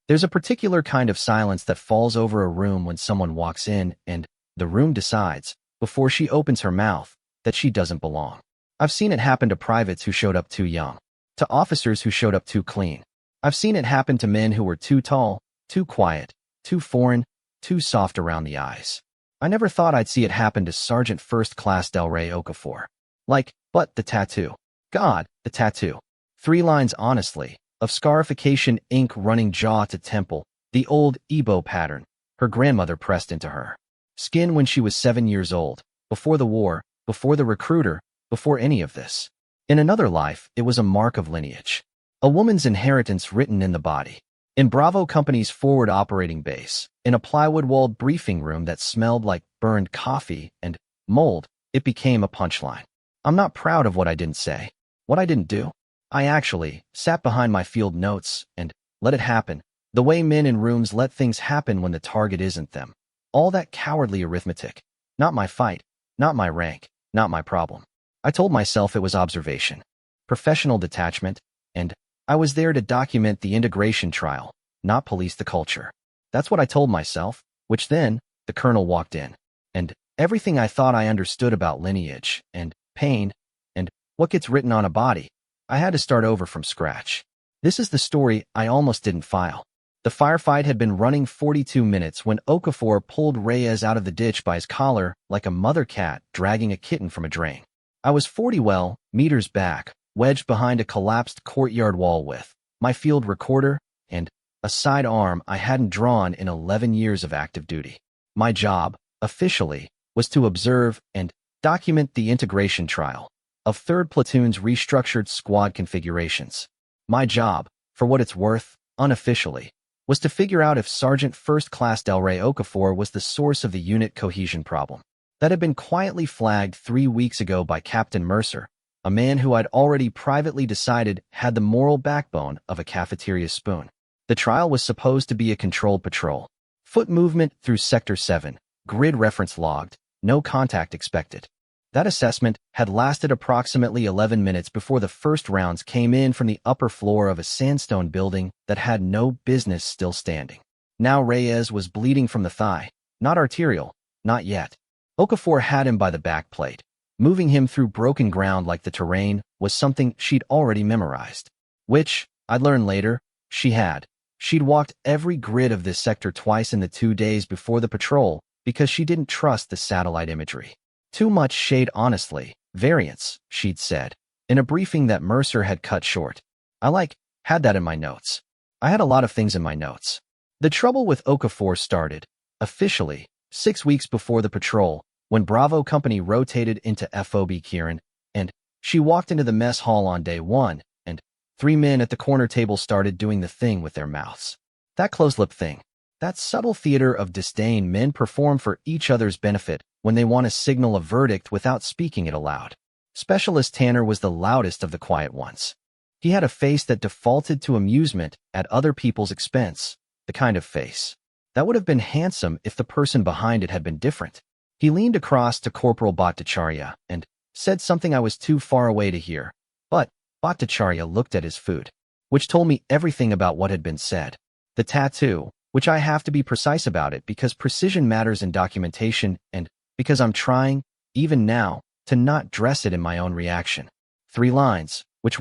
There's a particular kind of silence that falls over a room when someone walks in and the room decides, before she opens her mouth, that she doesn't belong. I've seen it happen to privates who showed up too young, to officers who showed up too clean. I've seen it happen to men who were too tall, too quiet, too foreign, too soft around the eyes. I never thought I'd see it happen to Sergeant First Class Del Rey Okafor. But the tattoo. God, the tattoo. 3 lines honestly, of scarification ink running jaw to temple, the old Igbo pattern her grandmother pressed into her skin when she was 7 years old, before the war, before the recruiter, before any of this. In another life, it was a mark of lineage. A woman's inheritance written in the body. In Bravo Company's forward operating base, in a plywood-walled briefing room that smelled like burned coffee and mold, it became a punchline. I'm not proud of what I didn't say, what I didn't do. I actually sat behind my field notes and let it happen, the way men in rooms let things happen when the target isn't them. All that cowardly arithmetic. Not my fight, not my rank, not my problem. I told myself it was observation, professional detachment, and I was there to document the integration trial, not police the culture. That's what I told myself, which then, the colonel walked in. And everything I thought I understood about lineage, and pain, and what gets written on a body, I had to start over from scratch. This is the story I almost didn't file. The firefight had been running 42 minutes when Okafor pulled Reyes out of the ditch by his collar like a mother cat dragging a kitten from a drain. I was 40 meters back, wedged behind a collapsed courtyard wall with my field recorder and a sidearm I hadn't drawn in 11 years of active duty. My job, officially, was to observe and document the integration trial of 3rd Platoon's restructured squad configurations. My job, for what it's worth, unofficially, was to figure out if Sergeant First Class Del Rey Okafor was the source of the unit cohesion problem that had been quietly flagged 3 weeks ago by Captain Mercer, a man who I'd already privately decided had the moral backbone of a cafeteria spoon. The trial was supposed to be a controlled patrol. Foot movement through Sector 7, grid reference logged, no contact expected. That assessment had lasted approximately 11 minutes before the first rounds came in from the upper floor of a sandstone building that had no business still standing. Now Reyes was bleeding from the thigh, not arterial, not yet. Okafor had him by the back plate. Moving him through broken ground like the terrain was something she'd already memorized. Which, I'd learn later, she had. She'd walked every grid of this sector twice in the 2 days before the patrol because she didn't trust the satellite imagery. Too much shade honestly, variance, she'd said, in a briefing that Mercer had cut short. I had that in my notes. I had a lot of things in my notes. The trouble with Okafor started, officially, 6 weeks before the patrol, when Bravo Company rotated into FOB Kieran, and she walked into the mess hall on day 1, and 3 men at the corner table started doing the thing with their mouths. That close-lip thing. That subtle theater of disdain men perform for each other's benefit when they want to signal a verdict without speaking it aloud. Specialist Tanner was the loudest of the quiet ones. He had a face that defaulted to amusement at other people's expense, the kind of face that would have been handsome if the person behind it had been different. He leaned across to Corporal Bhattacharya and said something I was too far away to hear, but Bhattacharya looked at his food, which told me everything about what had been said. The tattoo, which I have to be precise about it because precision matters in documentation and because I'm trying, even now, to not dress it in my own reaction. 3 lines, which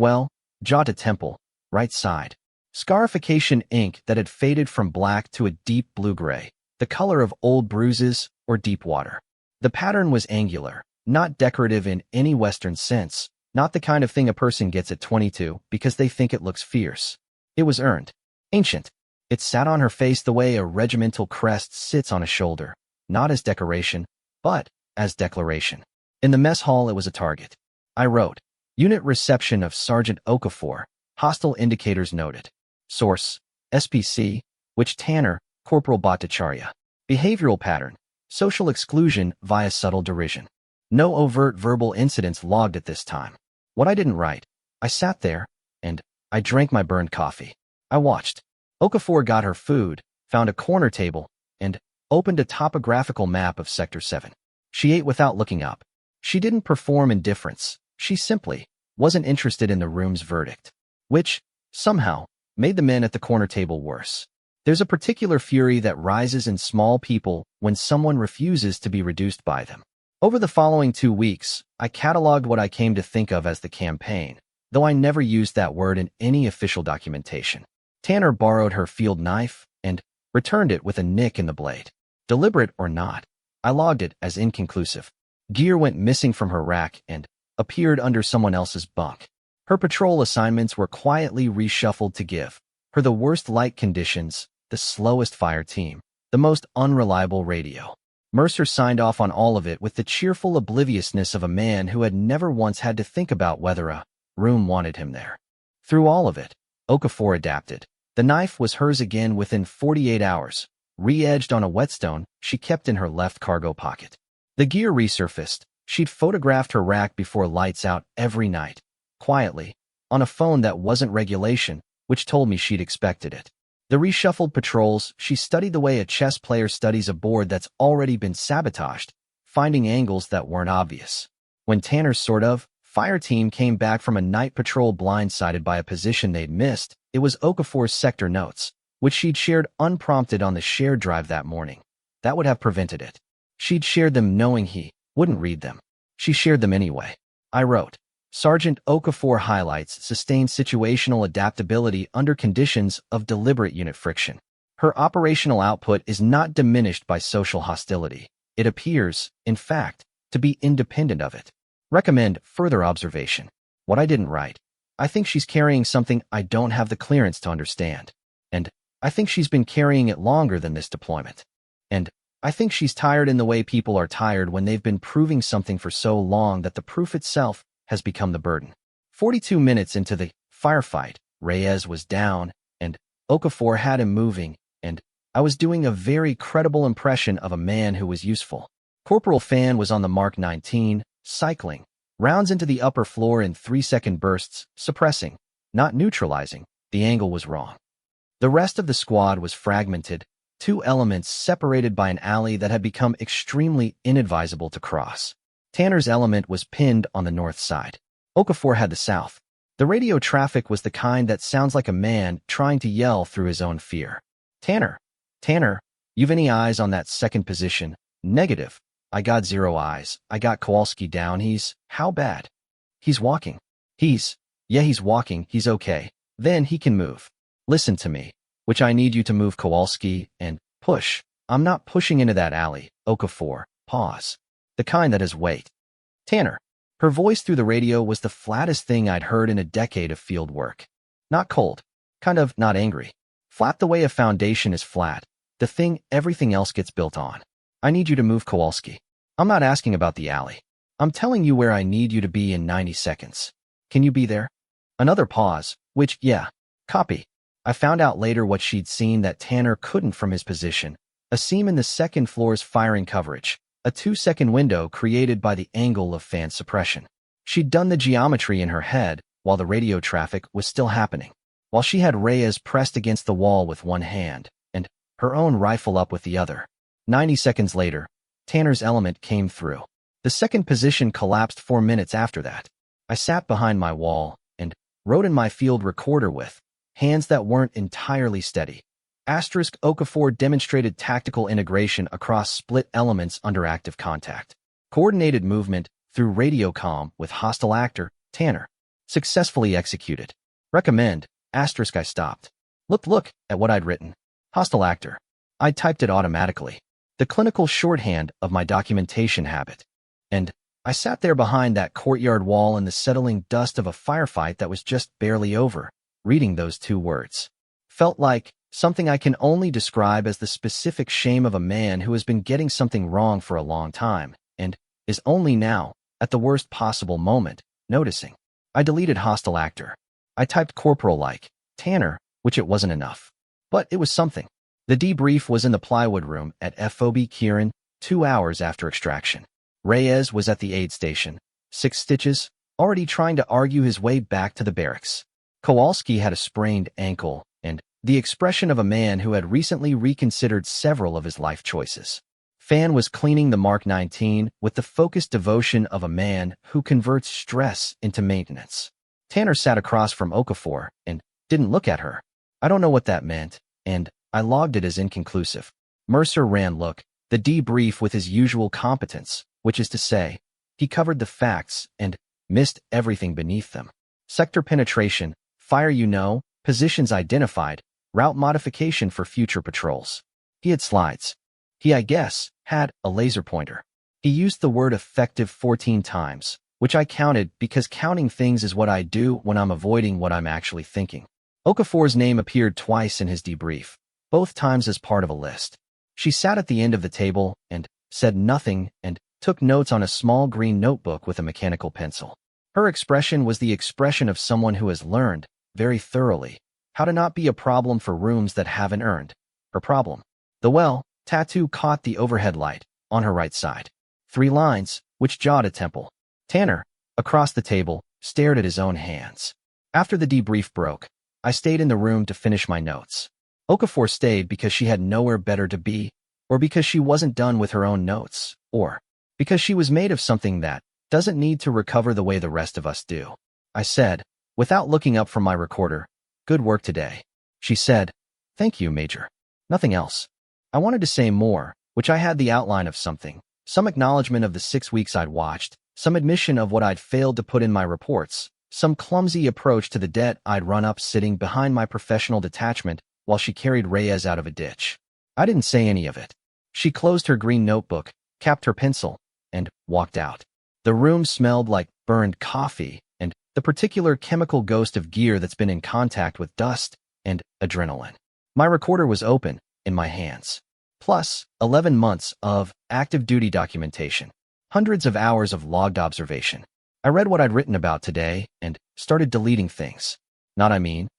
jaw to temple, right side. Scarification ink that had faded from black to a deep blue-gray, the color of old bruises or deep water. The pattern was angular, not decorative in any Western sense, not the kind of thing a person gets at 22 because they think it looks fierce. It was earned, ancient. It sat on her face the way a regimental crest sits on a shoulder, not as decoration, but as declaration. In the mess hall, it was a target. I wrote, Unit reception of Sergeant Okafor, hostile indicators noted. Source, SPC, which Tanner, Corporal Bhattacharya. Behavioral pattern, social exclusion via subtle derision. No overt verbal incidents logged at this time. What I didn't write, I sat there, and I drank my burned coffee. I watched. Okafor got her food, found a corner table, and opened a topographical map of Sector 7. She ate without looking up. She didn't perform indifference. She simply wasn't interested in the room's verdict, which, somehow, made the men at the corner table worse. There's a particular fury that rises in small people when someone refuses to be reduced by them. Over the following 2 weeks, I cataloged what I came to think of as the campaign, though I never used that word in any official documentation. Tanner borrowed her field knife and returned it with a nick in the blade. Deliberate or not, I logged it as inconclusive. Gear went missing from her rack and appeared under someone else's bunk. Her patrol assignments were quietly reshuffled to give her the worst light conditions, the slowest fire team, the most unreliable radio. Mercer signed off on all of it with the cheerful obliviousness of a man who had never once had to think about whether a room wanted him there. Through all of it, Okafor adapted. The knife was hers again within 48 hours, re-edged on a whetstone she kept in her left cargo pocket. The gear resurfaced. She'd photographed her rack before lights out every night, quietly, on a phone that wasn't regulation, which told me she'd expected it. The reshuffled patrols, she studied the way a chess player studies a board that's already been sabotaged, finding angles that weren't obvious. When Tanner's fire team came back from a night patrol blindsided by a position they'd missed, it was Okafor's sector notes, which she'd shared unprompted on the shared drive that morning. That would have prevented it. She'd shared them knowing he wouldn't read them. She shared them anyway. I wrote, Sergeant Okafor highlights sustained situational adaptability under conditions of deliberate unit friction. Her operational output is not diminished by social hostility. It appears, in fact, to be independent of it. Recommend further observation. What I didn't write. I think she's carrying something I don't have the clearance to understand. And I think she's been carrying it longer than this deployment. And I think she's tired in the way people are tired when they've been proving something for so long that the proof itself has become the burden. 42 minutes into the firefight, Reyes was down, and Okafor had him moving, and I was doing a very credible impression of a man who was useful. Corporal Fan was on the Mark 19, cycling, rounds into the upper floor in 3-second bursts, suppressing, not neutralizing. The angle was wrong. The rest of the squad was fragmented, 2 elements separated by an alley that had become extremely inadvisable to cross. Tanner's element was pinned on the north side. Okafor had the south. The radio traffic was the kind that sounds like a man trying to yell through his own fear. Tanner, you've any eyes on that second position? Negative. I got 0 eyes. I got Kowalski down. How bad? He's walking. He's walking. He's okay. Then he can move. Listen to me, which I need you to move Kowalski and push. I'm not pushing into that alley. Okafor, pause. The kind that has weight. Tanner. Her voice through the radio was the flattest thing I'd heard in a decade of field work. Not cold. Kind of not angry. Flat the way a foundation is flat. The thing everything else gets built on. I need you to move Kowalski. I'm not asking about the alley. I'm telling you where I need you to be in 90 seconds. Can you be there? Another pause, which, yeah, copy. I found out later what she'd seen that Tanner couldn't from his position. A seam in the second floor's firing coverage. A 2-second window created by the angle of fan suppression. She'd done the geometry in her head while the radio traffic was still happening, while she had Reyes pressed against the wall with one hand and her own rifle up with the other. 90 seconds later, Tanner's element came through. The second position collapsed 4 minutes after that. I sat behind my wall and wrote in my field recorder with hands that weren't entirely steady. Okafor demonstrated tactical integration across split elements under active contact. Coordinated movement through radio comm with hostile actor, Tanner. Successfully executed. Recommend, I stopped. Look at what I'd written. Hostile actor. I typed it automatically. The clinical shorthand of my documentation habit. And I sat there behind that courtyard wall in the settling dust of a firefight that was just barely over, reading those 2 words. Felt like something I can only describe as the specific shame of a man who has been getting something wrong for a long time, and is only now, at the worst possible moment, noticing. I deleted hostile actor. I typed corporal like Tanner, which it wasn't enough. But it was something. The debrief was in the plywood room at FOB Kieran, 2 hours after extraction. Reyes was at the aid station, 6 stitches, already trying to argue his way back to the barracks. Kowalski had a sprained ankle, and the expression of a man who had recently reconsidered several of his life choices. Fan was cleaning the Mark 19 with the focused devotion of a man who converts stress into maintenance. Tanner sat across from Okafor and didn't look at her. I don't know what that meant, and I logged it as inconclusive. Mercer ran the debrief with his usual competence, which is to say, he covered the facts and missed everything beneath them. Sector penetration, fire positions identified, route modification for future patrols. He had slides. He, I guess, had a laser pointer. He used the word effective 14 times, which I counted because counting things is what I do when I'm avoiding what I'm actually thinking. Okafor's name appeared twice in his debrief, both times as part of a list. She sat at the end of the table and said nothing and took notes on a small green notebook with a mechanical pencil. Her expression was the expression of someone who has learned, very thoroughly, how to not be a problem for rooms that haven't earned her problem. The tattoo caught the overhead light on her right side. 3 lines, which jawed a temple. Tanner, across the table, stared at his own hands. After the debrief broke, I stayed in the room to finish my notes. Okafor stayed because she had nowhere better to be, or because she wasn't done with her own notes, or because she was made of something that doesn't need to recover the way the rest of us do. I said, without looking up from my recorder, "Good work today." She said, "Thank you, Major." Nothing else. I wanted to say more, which I had the outline of something, some acknowledgement of the 6 weeks I'd watched, some admission of what I'd failed to put in my reports, some clumsy approach to the debt I'd run up sitting behind my professional detachment while she carried Reyes out of a ditch. I didn't say any of it. She closed her green notebook, capped her pencil, and walked out. The room smelled like burned coffee and the particular chemical ghost of gear that's been in contact with dust and adrenaline. My recorder was open in my hands. Plus 11 months of active duty documentation. Hundreds of hours of logged observation. I read what I'd written about today and started deleting things.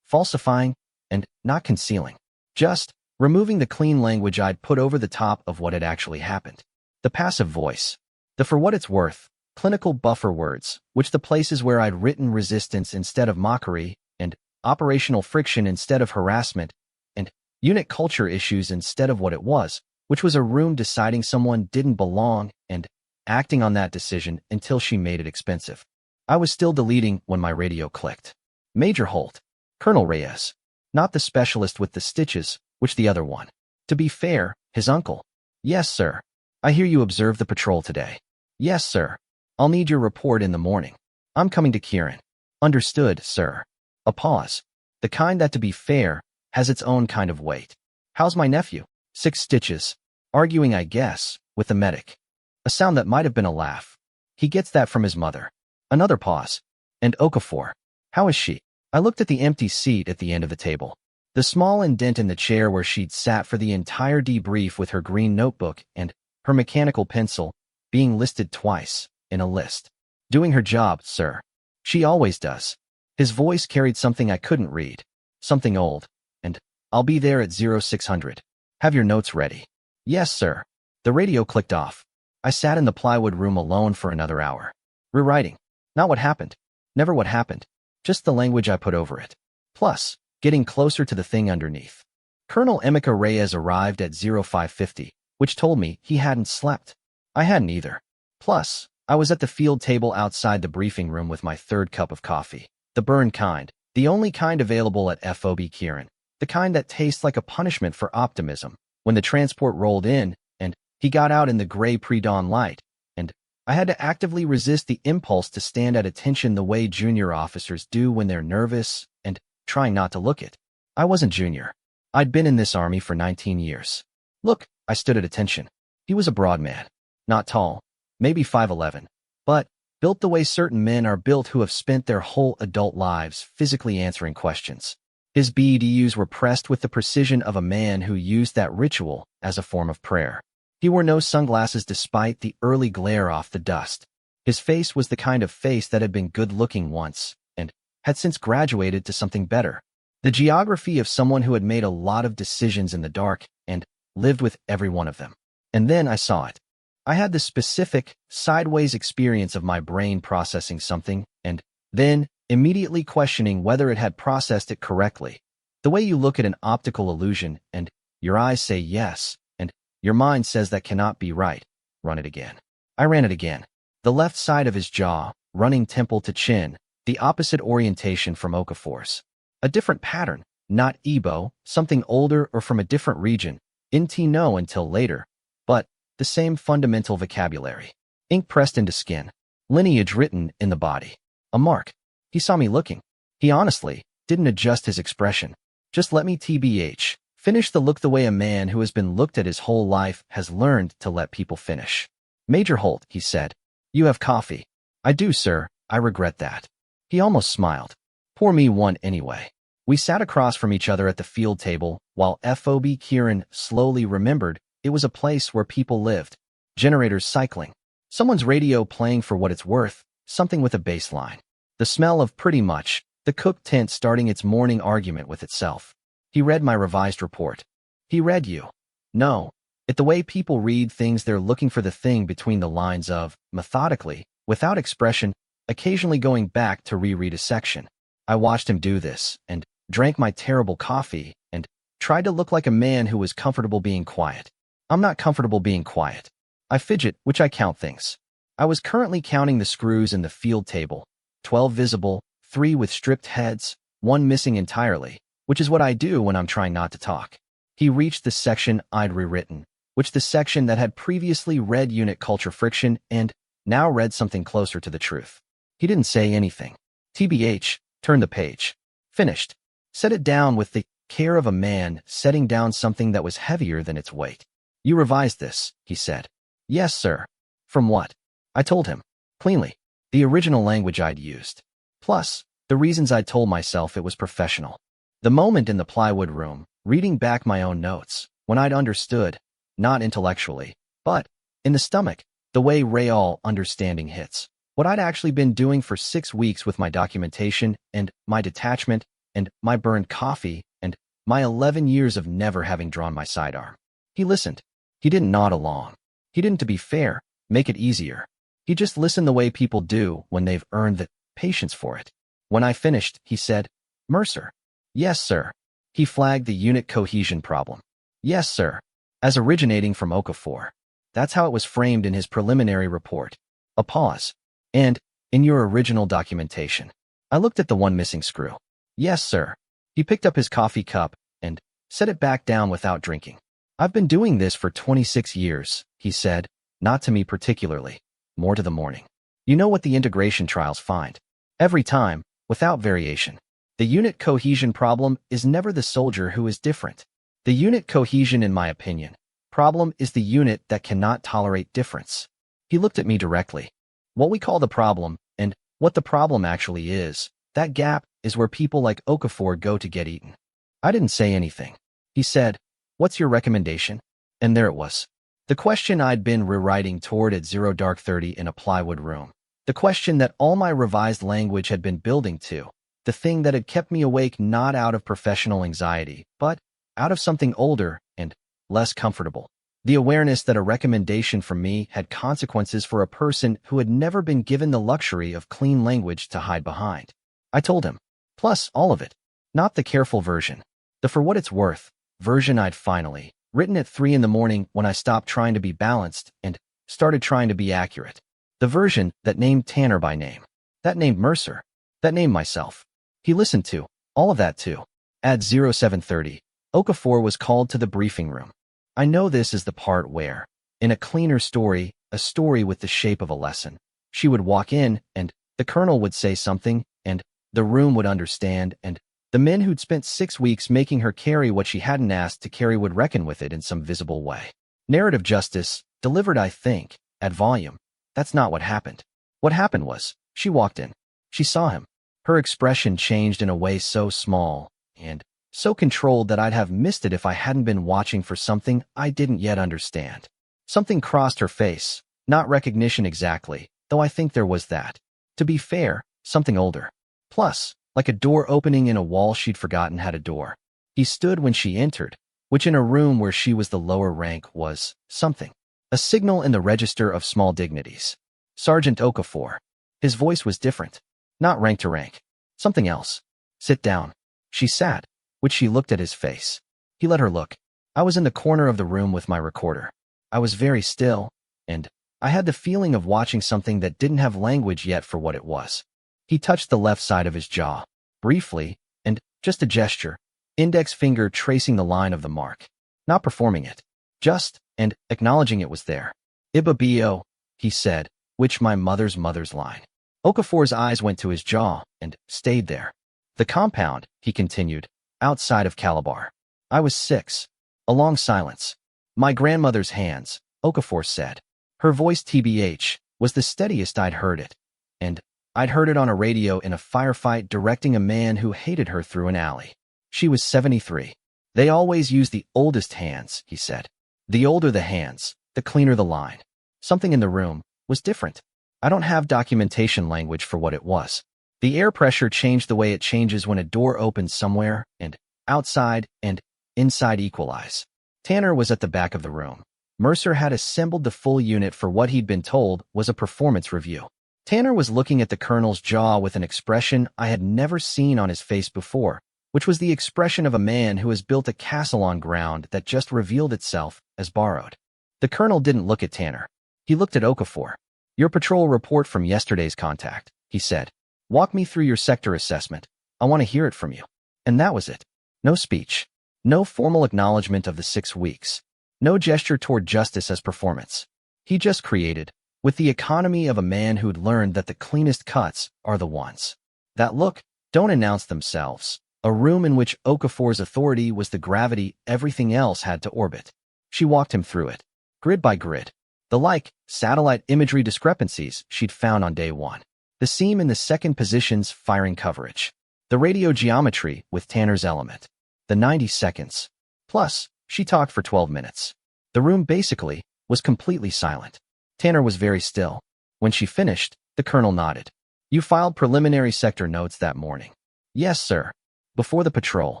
Falsifying and not concealing. Just removing the clean language I'd put over the top of what had actually happened. The passive voice. The for what it's worth, clinical buffer words, which the places where I'd written resistance instead of mockery, and operational friction instead of harassment, and unit culture issues instead of what it was, which was a room deciding someone didn't belong and acting on that decision until she made it expensive. I was still deleting when my radio clicked. Major Holt. Colonel Reyes. Not the specialist with the stitches, which the other one. To be fair, his uncle. Yes, sir. I hear you observed the patrol today. Yes, sir. I'll need your report in the morning. I'm coming to Kieran. Understood, sir. A pause. The kind that, to be fair, has its own kind of weight. How's my nephew? 6 stitches. Arguing, I guess, with the medic. A sound that might have been a laugh. He gets that from his mother. Another pause. And Okafor. How is she? I looked at the empty seat at the end of the table. The small indent in the chair where she'd sat for the entire debrief with her green notebook and her mechanical pencil being listed twice in a list. Doing her job, sir. She always does. His voice carried something I couldn't read. Something old. And I'll be there at 0600. Have your notes ready. Yes, sir. The radio clicked off. I sat in the plywood room alone for another hour. Rewriting. Not what happened. Never what happened. Just the language I put over it. Plus, getting closer to the thing underneath. Colonel Emeka Reyes arrived at 0550, which told me he hadn't slept. I hadn't either. Plus, I was at the field table outside the briefing room with my 3rd cup of coffee. The burned kind. The only kind available at FOB Kieran. The kind that tastes like a punishment for optimism. When the transport rolled in, and he got out in the gray pre-dawn light, and I had to actively resist the impulse to stand at attention the way junior officers do when they're nervous and trying not to look it. I wasn't junior. I'd been in this army for 19 years. Look, I stood at attention. He was a broad man. Not tall, maybe 5'11", but built the way certain men are built who have spent their whole adult lives physically answering questions. His BDUs were pressed with the precision of a man who used that ritual as a form of prayer. He wore no sunglasses despite the early glare off the dust. His face was the kind of face that had been good-looking once and had since graduated to something better. The geography of someone who had made a lot of decisions in the dark and lived with every one of them. And then I saw it. I had the specific, sideways experience of my brain processing something and then immediately questioning whether it had processed it correctly. The way you look at an optical illusion and your eyes say yes, and your mind says that cannot be right. Run it again. I ran it again. The left side of his jaw, running temple to chin, the opposite orientation from Okafor's. A different pattern, Not Igbo, something older or from a different region. Didn't know until later. But the same fundamental vocabulary. Ink pressed into skin. Lineage written in the body. A mark. He saw me looking. He honestly didn't adjust his expression. Just let me tbh. Finish the look the way a man who has been looked at his whole life has learned to let people finish. Major Holt, he said. You have coffee. I do, sir. I regret that. He almost smiled. Pour me one anyway. We sat across from each other at the field table, while FOB Kieran slowly remembered it was a place where people lived. Generators cycling. Someone's radio playing for what it's worth, something with a bass line. The smell of pretty much, the cooked tent starting its morning argument with itself. He read my revised report. He read you. No. It the way people read things, they're looking for the thing between the lines of, methodically, without expression, occasionally going back to reread a section. I watched him do this, and drank my terrible coffee, and tried to look like a man who was comfortable being quiet. I'm not comfortable being quiet. I fidget, which I count things. I was currently counting the screws in the field table. 12 visible, 3 with stripped heads, 1 missing entirely, which is what I do when I'm trying not to talk. He reached the section I'd rewritten, which the section that had previously read unit culture friction and now read something closer to the truth. He didn't say anything. TBH, turned the page. Finished. Set it down with the care of a man setting down something that was heavier than its weight. You revised this, he said. Yes, sir. From what? I told him. Cleanly. The original language I'd used. Plus, the reasons I'd told myself it was professional. The moment in the plywood room, reading back my own notes, when I'd understood, not intellectually, but, in the stomach, the way real understanding hits. What I'd actually been doing for 6 weeks with my documentation, and my detachment, and my burned coffee, and my 11 years of never having drawn my sidearm. He listened. He didn't nod along. He didn't, to be fair, make it easier. He just listened the way people do when they've earned the patience for it. When I finished, he said, Mercer. Yes, sir. He flagged the unit cohesion problem. Yes, sir. As originating from Okafor. That's how it was framed in his preliminary report. A pause. And, in your original documentation. I looked at the one missing screw. Yes, sir. He picked up his coffee cup and set it back down without drinking. I've been doing this for 26 years, he said, not to me particularly, more to the morning. You know what the integration trials find? Every time, without variation. The unit cohesion problem is never the soldier who is different. The unit cohesion, in my opinion, problem is the unit that cannot tolerate difference. He looked at me directly. What we call the problem, and what the problem actually is, that gap is where people like Okafor go to get eaten. I didn't say anything. He said, what's your recommendation? And there it was. The question I'd been rewriting toward at 0:30 in a plywood room. The question that all my revised language had been building to. The thing that had kept me awake not out of professional anxiety, but out of something older and less comfortable. The awareness that a recommendation from me had consequences for a person who had never been given the luxury of clean language to hide behind. I told him. Plus, all of it. Not the careful version. The for what it's worth version I'd finally written at 3 in the morning when I stopped trying to be balanced and started trying to be accurate. The version that named Tanner by name. That named Mercer. That named myself. He listened to all of that too. At 07:30, Okafor was called to the briefing room. I know this is the part where, in a cleaner story, a story with the shape of a lesson, she would walk in and the colonel would say something and the room would understand and the men who'd spent 6 weeks making her carry what she hadn't asked to carry would reckon with it in some visible way. Narrative justice, delivered I think, at volume. That's not what happened. What happened was, she walked in. She saw him. Her expression changed in a way so small and so controlled that I'd have missed it if I hadn't been watching for something I didn't yet understand. Something crossed her face, not recognition exactly, though I think there was that. To be fair, something older. Plus, like a door opening in a wall she'd forgotten had a door. He stood when she entered, which in a room where she was the lower rank was something. A signal in the register of small dignities. Sergeant Okafor. His voice was different. Not rank to rank. Something else. Sit down. She sat, which she looked at his face. He let her look. I was in the corner of the room with my recorder. I was very still, and I had the feeling of watching something that didn't have language yet for what it was. He touched the left side of his jaw, briefly, and just a gesture, index finger tracing the line of the mark. Not performing it. Just, and acknowledging it was there. Ibabio, he said, which my mother's line. Okafor's eyes went to his jaw and stayed there. The compound, he continued, outside of Calabar. I was 6. A long silence. My grandmother's hands, Okafor said. Her voice TBH was the steadiest I'd heard it. And I'd heard it on a radio in a firefight directing a man who hated her through an alley. She was 73. They always use the oldest hands, he said. The older the hands, the cleaner the line. Something in the room was different. I don't have documentation language for what it was. The air pressure changed the way it changes when a door opens somewhere, and outside and inside equalize. Tanner was at the back of the room. Mercer had assembled the full unit for what he'd been told was a performance review. Tanner was looking at the colonel's jaw with an expression I had never seen on his face before, which was the expression of a man who has built a castle on ground that just revealed itself as borrowed. The colonel didn't look at Tanner. He looked at Okafor. Your patrol report from yesterday's contact, he said. Walk me through your sector assessment. I want to hear it from you. And that was it. No speech. No formal acknowledgement of the 6 weeks. No gesture toward justice as performance. He just created, with the economy of a man who'd learned that the cleanest cuts are the ones that look, don't announce themselves. A room in which Okafor's authority was the gravity everything else had to orbit. She walked him through it, grid by grid. The satellite imagery discrepancies she'd found on day 1. The seam in the second position's firing coverage. The radio geometry with Tanner's element. The 90 seconds. Plus, she talked for 12 minutes. The room basically was completely silent. Tanner was very still. When she finished, the colonel nodded. You filed preliminary sector notes that morning. Yes, sir. Before the patrol.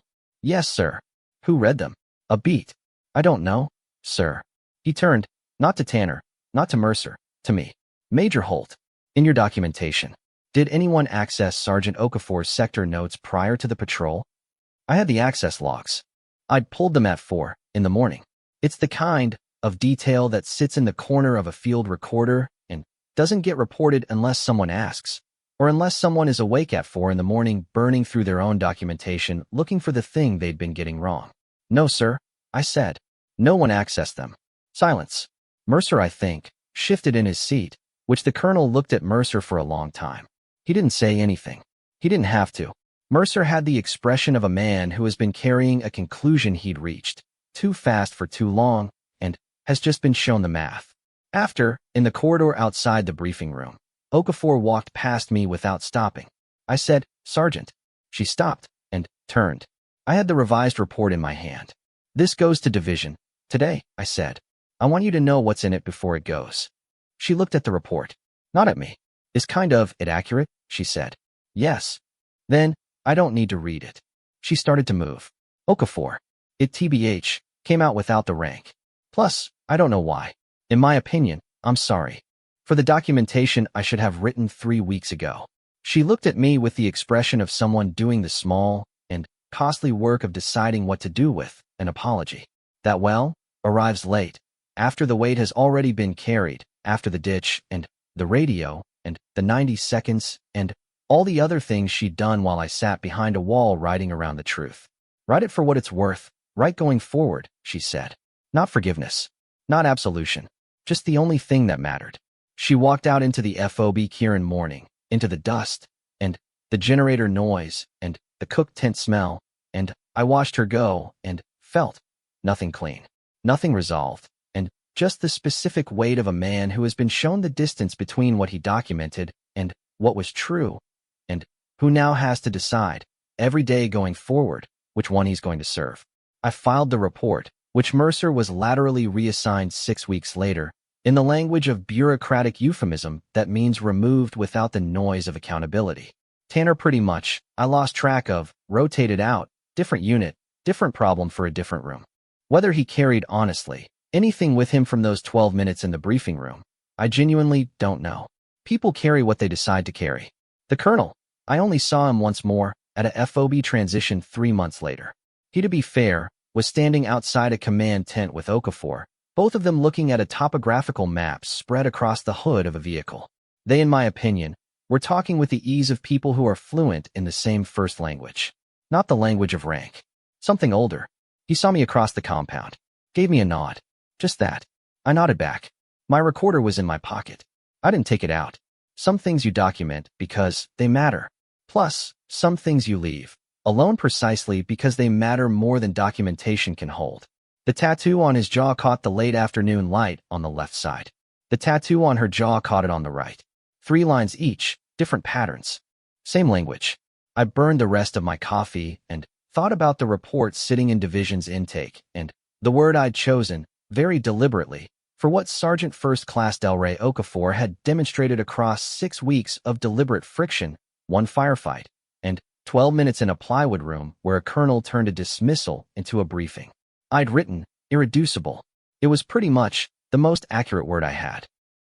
Yes, sir. Who read them? A beat. I don't know, sir. He turned, not to Tanner, not to Mercer, to me. Major Holt. In your documentation, did anyone access Sergeant Okafor's sector notes prior to the patrol? I had the access logs. I'd pulled them at 4 in the morning. It's the kind of detail that sits in the corner of a field recorder and doesn't get reported unless someone asks, or unless someone is awake at 4 in the morning burning through their own documentation looking for the thing they'd been getting wrong. No, sir, I said. No one accessed them. Silence. Mercer, I think, shifted in his seat, which the colonel looked at Mercer for a long time. He didn't say anything. He didn't have to. Mercer had the expression of a man who has been carrying a conclusion he'd reached, too fast for too long, and has just been shown the math. After, in the corridor outside the briefing room, Okafor walked past me without stopping. I said, Sergeant. She stopped and turned. I had the revised report in my hand. This goes to division. Today, I said. I want you to know what's in it before it goes. She looked at the report. Not at me. Is kind of it accurate? She said. Yes. Then, I don't need to read it. She started to move. Okafor. It TBH, came out without the rank. Plus, I don't know why. In my opinion, I'm sorry. For the documentation I should have written 3 weeks ago. She looked at me with the expression of someone doing the small and costly work of deciding what to do with an apology. That arrives late, after the weight has already been carried, after the ditch and the radio and the 90 seconds and all the other things she'd done while I sat behind a wall writing around the truth. Write it for what it's worth, right going forward, she said. Not forgiveness. Not absolution. Just the only thing that mattered. She walked out into the FOB Kieran morning, into the dust, and the generator noise, and the cooked tent smell, and I watched her go, and felt nothing clean, nothing resolved, and just the specific weight of a man who has been shown the distance between what he documented and what was true, and who now has to decide, every day going forward, which one he's going to serve. I filed the report, which Mercer was laterally reassigned 6 weeks later, in the language of bureaucratic euphemism that means removed without the noise of accountability. Tanner pretty much, I lost track of, rotated out, different unit, different problem for a different room. Whether he carried honestly anything with him from those 12 minutes in the briefing room, I genuinely don't know. People carry what they decide to carry. The colonel, I only saw him once more at a FOB transition 3 months later. He, to be fair, was standing outside a command tent with Okafor, both of them looking at a topographical map spread across the hood of a vehicle. They, in my opinion, were talking with the ease of people who are fluent in the same first language. Not the language of rank. Something older. He saw me across the compound. Gave me a nod. Just that. I nodded back. My recorder was in my pocket. I didn't take it out. Some things you document because they matter. Plus, some things you leave alone precisely because they matter more than documentation can hold. The tattoo on his jaw caught the late afternoon light on the left side. The tattoo on her jaw caught it on the right. 3 lines each, different patterns. Same language. I burned the rest of my coffee and thought about the report sitting in Division's intake and the word I'd chosen, very deliberately, for what Sergeant First Class Delray Okafor had demonstrated across 6 weeks of deliberate friction, 1 firefight, and 12 minutes in a plywood room where a colonel turned a dismissal into a briefing. I'd written, irreducible. It was pretty much the most accurate word I had.